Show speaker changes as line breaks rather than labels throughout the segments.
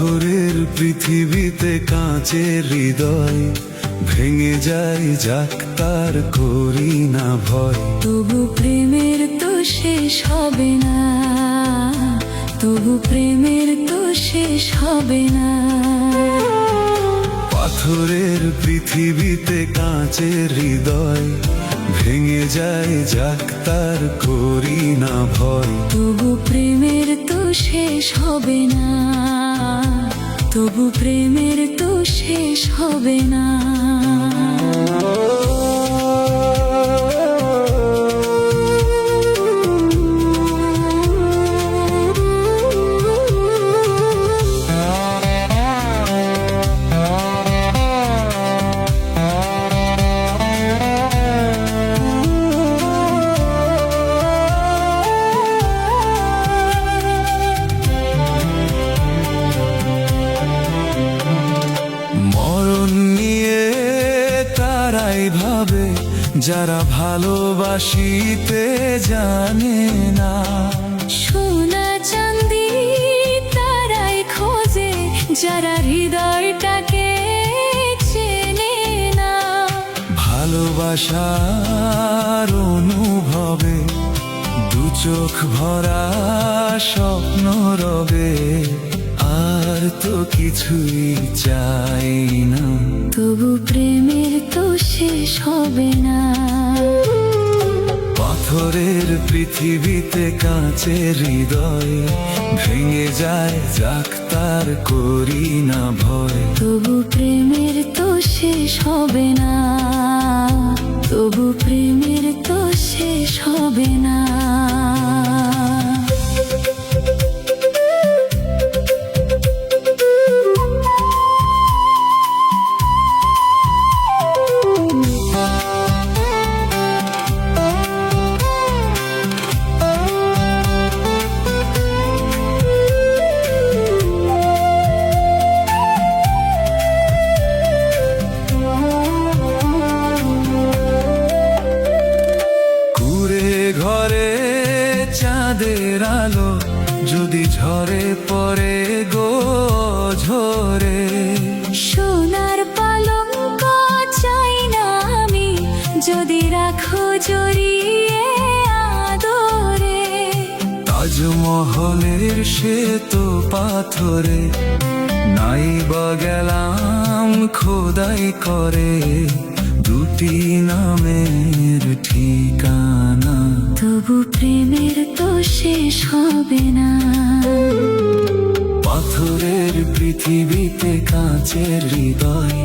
পাথরের পৃথিবীতে কাঁচের হৃদয় ভেঙে যায়, যাক তার করি না ভয়।
তবু প্রেমের তো শেষ হবে না, তবু প্রেমের তো শেষ হবে না।
পাথরের পৃথিবীতে কাঁচের হৃদয় ভেঙে যায়, যাক তার করি না ভয়।
তবু প্রেমের তো শেষ হবে না, তবু প্রেমের তো শেষ হবে না।
ভাবে যারা ভালোবাসিতে জানে না,
সোনা চাঁদি তারাই খোঁজে যারা হৃদয়টাকে চেনে না।
ভালোবাসার অনুভবে দু চোখ ভরা স্বপ্ন রবে, আর তো কিছুই চাই না।
তবু প্রেমের তো শেষ হবে না।
পাথরের পৃথিবীতে কাঁচের হৃদয় ভেঙে যায়, যাক তার করি না ভয়।
তবু প্রেমের তো শেষ হবে না, তবু প্রেমের তো শেষ হবে না।
চাঁদের আলো যদি ঝরে পড়ে গো ঝরে,
সোনার পালঙ্ক চাই না আমি যদি রাখো জড়িয়ে আদরে।
তাজমহলের শ্বেত পাথরে নাই বা গেলাম খোদাই করে দুটি নামের ঠিকানা।
তবু প্রেমের তো শেষ হবে না।
পাথরের পৃথিবীতে কাঁচের হৃদয়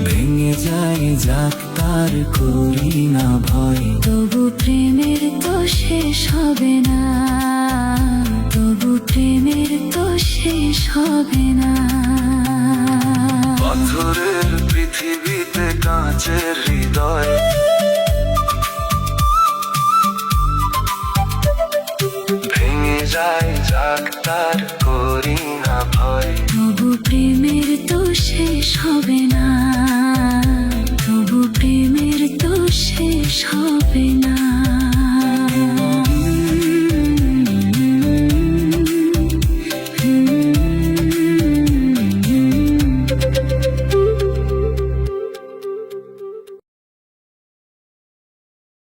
ভেঙে যায়, যাক তার করি না ভয়।
তবু প্রেমের তো শেষ হবে না, তবু প্রেমের তো শেষ হবে না।
পাথরের পৃথিবীতে কাঁচের হৃদয় ভেঙে যায়, যাক তার করি না ভয়।
তবু প্রেমের তো শেষ হবে না।